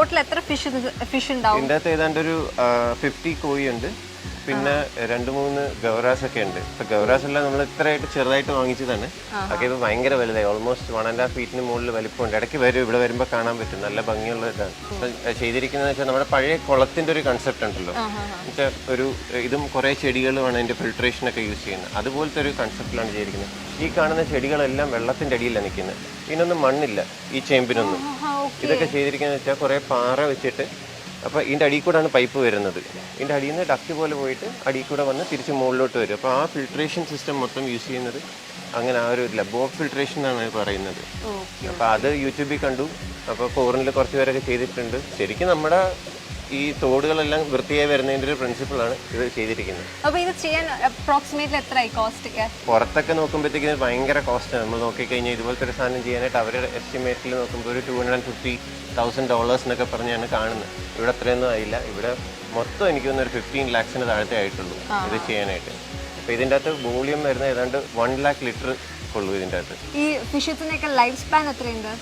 Total എത്ര fish ഉണ്ടാവും? ഇതിൻ്റെ അകത്ത് ഏതാണ്ട് ഒരു 50 കോഴി ഉണ്ട്, പിന്നെ 2-3 ഗൗറാസ് ഒക്കെ ഉണ്ട്. ഇപ്പൊ ഗൗറാസ് എല്ലാം നമ്മൾ ഇത്രയായിട്ട് ചെറുതായിട്ട് വാങ്ങിച്ചതാണ്. ഒക്കെ ഇത് ഭയങ്കര വലുതായി, ഓൾമോസ്റ്റ് 1.5 ഫീറ്റിന് മുകളിൽ വലിപ്പമുണ്ട്. ഇടയ്ക്ക് വരും, ഇവിടെ വരുമ്പോൾ കാണാൻ പറ്റും, നല്ല ഭംഗിയുള്ള ഇതാണ്. ചെയ്തിരിക്കുന്നത് വെച്ചാൽ നമ്മുടെ പഴയ കുളത്തിന്റെ ഒരു കൺസെപ്റ്റ് ഉണ്ടല്ലോ, എന്നുവെച്ചാൽ ഒരു ഇതും കുറെ ചെടികളുമാണ് അതിന്റെ ഫിൽട്രേഷൻ ഒക്കെ യൂസ് ചെയ്യുന്നത്. അതുപോലത്തെ ഒരു കൺസെപ്റ്റിലാണ് ചെയ്തിരിക്കുന്നത്. ഈ കാണുന്ന ചെടികളെല്ലാം വെള്ളത്തിന്റെ അടിയിലാണ് നിൽക്കുന്നത്. ഇതിനൊന്നും മണ്ണില്ല ഈ ചേമ്പിനൊന്നും. ഇതൊക്കെ ചെയ്തിരിക്കുന്നത് വെച്ചാൽ കുറെ പാറ വെച്ചിട്ട്, അപ്പോൾ ഇതിൻ്റെ അടിയിൽ കൂടെയാണ് പൈപ്പ് വരുന്നത്. ഇതിൻ്റെ അടിയിൽ നിന്ന് ഡക്റ്റ് പോലെ പോയിട്ട് അടിയിൽ കൂടെ വന്ന് തിരിച്ച് മുകളിലോട്ട് വരും. അപ്പോൾ ആ ഫിൽട്രേഷൻ സിസ്റ്റം മൊത്തം യൂസ് ചെയ്യുന്നത് അങ്ങനെ ആ ഒരു ഇതില്ല, ബോട്ട് ഫിൽട്രേഷൻ എന്നാണ് പറയുന്നത്. അപ്പോൾ അത് യൂട്യൂബിൽ കണ്ടു. അപ്പോൾ ഫോറിനിൽ കുറച്ച് പേരൊക്കെ ചെയ്തിട്ടുണ്ട്. ശരിക്കും നമ്മുടെ ഈ തോടുകളെല്ലാം വൃത്തിയായി വരുന്നതിൻ്റെ ഒരു പ്രിൻസിപ്പിളാണ് ഇത് ചെയ്തിരിക്കുന്നത്. അപ്പോൾ ഇത് ചെയ്യാൻ അപ്രോക്സിമേറ്റ്ലി എത്രയായി കോസ്റ്റ് ഒക്കെ? പുറത്തൊക്കെ നോക്കുമ്പോഴത്തേക്കും ഭയങ്കര കോസ്റ്റാണ്. നമ്മൾ നോക്കിക്കഴിഞ്ഞാൽ ഇതുപോലത്തെ ഒരു സാധനം ചെയ്യാനായിട്ട് അവരുടെ എസ്റ്റിമേറ്റിൽ നോക്കുമ്പോൾ ഒരു $250,000 എന്നൊക്കെ പറഞ്ഞാണ് കാണുന്നത്. ഇവിടെ അത്രയൊന്നും ആയില്ല. ഇവിടെ മൊത്തം എനിക്ക് തോന്നുന്നു ഒരു 15 lakhs താഴത്തെ ആയിട്ടുള്ളൂ ഇത് ചെയ്യാനായിട്ട്. അപ്പോൾ ഇതിൻ്റെ അകത്ത് വോളിയം വരുന്നത് ഏതാണ്ട് 1 lakh ലിറ്റർ ഉള്ളൂ ഇതിൻ്റെ അകത്ത്. ഈ ഫിഷസിനൊക്കെ ലൈഫ് സ്പാൻ എത്രയുണ്ട്?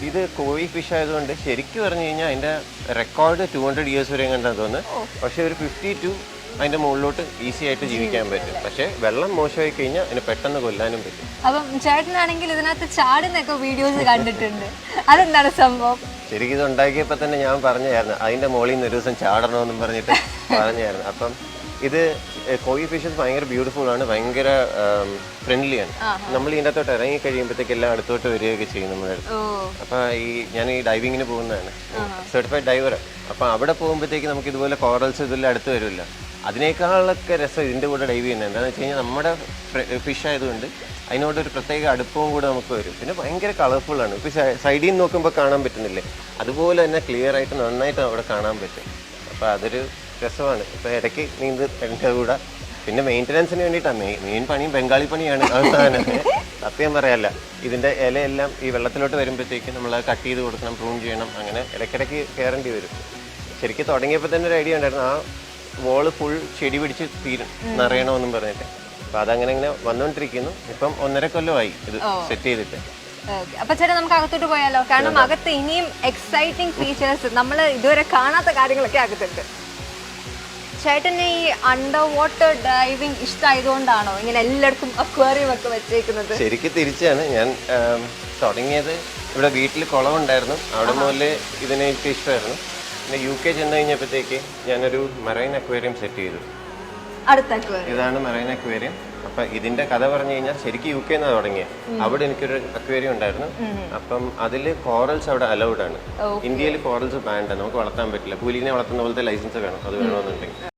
ഇത് കോഴി ഫിഷ് ആയതുകൊണ്ട് ശരിക്കും പറഞ്ഞു കഴിഞ്ഞാൽ അതിൻ്റെ റെക്കോർഡ് 200 years വരെ കണ്ടാൽ തോന്നുന്നു. പക്ഷേ ഒരു 52 അതിൻ്റെ മുകളിലോട്ട് ഈസി ആയിട്ട് ജീവിക്കാൻ പറ്റും. പക്ഷേ വെള്ളം മോശമായി കഴിഞ്ഞാൽ അതിന് പെട്ടെന്ന് കൊല്ലാനും പറ്റും. അപ്പം ചേട്ടനാണെങ്കിൽ ഇതിനകത്ത് ചാടുന്നൊക്കെ വീഡിയോസ് കണ്ടിട്ടുണ്ട്, അതെന്താണ് സംഭവം? ശരിക്കും ഇത് ഉണ്ടാക്കിയപ്പോൾ തന്നെ ഞാൻ പറഞ്ഞായിരുന്നു അതിൻ്റെ മുകളിൽ നിന്ന് ഒരു ദിവസം ചാടണമെന്നും പറഞ്ഞിട്ട് പറഞ്ഞായിരുന്നു. അപ്പം ഇത് കോഴി ഫിഷസ് ഭയങ്കര ബ്യൂട്ടിഫുൾ ആണ്, ഭയങ്കര ഫ്രണ്ട്ലിയാണ്. നമ്മൾ ഇതിൻ്റെ അകത്തോട്ട് ഇറങ്ങി കഴിയുമ്പോഴത്തേക്ക് എല്ലാം അടുത്തോട്ട് വരികയൊക്കെ ചെയ്യും നമ്മുടെ അടുത്ത്. അപ്പം ഞാൻ ഈ ഡൈവിങ്ങിന് പോകുന്നതാണ്, സർട്ടിഫൈഡ് ഡൈവർ. അപ്പം അവിടെ പോകുമ്പോഴത്തേക്ക് നമുക്ക് ഇതുപോലെ കോറൽസ് ഇതെല്ലാം അടുത്ത് വരില്ല. അതിനേക്കാളൊക്കെ രസം ഇതിൻ്റെ കൂടെ ഡൈവ് ചെയ്യുന്നത് എന്താണെന്ന് വെച്ച് കഴിഞ്ഞാൽ നമ്മുടെ ഫിഷ് ആയതുകൊണ്ട് അതിനോടൊരു പ്രത്യേക അടുപ്പവും കൂടെ നമുക്ക് വരും. പിന്നെ ഭയങ്കര കളർഫുള്ളാണ്. ഇപ്പോൾ സൈഡിൽ നിന്ന് നോക്കുമ്പോൾ കാണാൻ പറ്റുന്നില്ലേ, അതുപോലെ തന്നെ ക്ലിയർ ആയിട്ട് നന്നായിട്ട് അവിടെ കാണാൻ പറ്റും. അപ്പോൾ അതൊരു രസമാണ്. ഇപ്പോൾ ഇടയ്ക്ക് നീന്തിൻ്റെ കൂടെ. പിന്നെ മെയിൻ്റനൻസിന് വേണ്ടിയിട്ടാണ് മെയിൻ പണിയും ബംഗാളി പണിയാണ് അവസാനം. സത്യം പറയാല്ല, ഇതിൻ്റെ ഇലയെല്ലാം ഈ വെള്ളത്തിലോട്ട് വരുമ്പോഴത്തേക്കും നമ്മൾ കട്ട് ചെയ്ത് കൊടുക്കണം, പ്രൂൺ ചെയ്യണം, അങ്ങനെ ഇടയ്ക്കിടയ്ക്ക് കയറേണ്ടി വരും. ശരിക്കും തുടങ്ങിയപ്പോൾ തന്നെ ഒരു ഐഡിയ ഉണ്ടായിരുന്നു, ആ വോള് ഫുൾ ചെടി പിടിച്ച് നിറയണമെന്നും പറഞ്ഞിട്ട്. അപ്പോൾ അതങ്ങനെ ഇങ്ങനെ വന്നുകൊണ്ടിരിക്കുന്നു. ഇപ്പം 1.5 കൊല്ലമായി ഇത് സെറ്റ് ചെയ്തിട്ട്. അപ്പൊ ചേട്ടാ നമുക്ക് അകത്തോട്ട് പോയാലോ? കാരണം അകത്ത് ഇനിയും എക്സൈറ്റിംഗ് ഫീച്ചേഴ്സ്, നമ്മൾ ഇതുവരെ കാണാത്ത കാര്യങ്ങളൊക്കെ അകത്തുണ്ട്. ചേട്ടന് ഈ അണ്ടർ വാട്ടർ ഡൈവിംഗ് ഇഷ്ടമായതുകൊണ്ടാണോ ഇങ്ങനെ എല്ലായിടത്തും അക്വേറിയം ഒക്കെ വെച്ചേക്കുന്നത്? ശരിക്കും തിരിച്ചാണ്. ഞാൻ തുടങ്ങിയത് ഇവിടെ വീട്ടിൽ കുളമുണ്ടായിരുന്നു, അവിടെ മുതൽ ഇതിനെ എനിക്ക് ഇഷ്ടമായിരുന്നു. പിന്നെ UK ചെന്ന് കഴിഞ്ഞപ്പോഴത്തേക്ക് ഞാനൊരു മറൈൻ അക്വേറിയം സെറ്റ് ചെയ്തു. ഇതാണ് മറൈൻ അക്വേറിയം. അപ്പൊ ഇതിന്റെ കഥ പറഞ്ഞു കഴിഞ്ഞാൽ ശരിക്കും UK എന്നാണ് തുടങ്ങിയത്. അവിടെ എനിക്കൊരു അക്വേറിയം ഉണ്ടായിരുന്നു. അപ്പം അതിൽ കോറൽസ് അവിടെ അലൗഡ് ആണ്. ഇന്ത്യയിൽ കോറൽസ് ബാൻഡ് ആണ്, നമുക്ക് വളർത്താൻ പറ്റില്ല. പുലിനെ വളർത്തുന്ന പോലത്തെ ലൈസൻസ് വേണം, അത് വേണമെന്നുണ്ടെങ്കിൽ.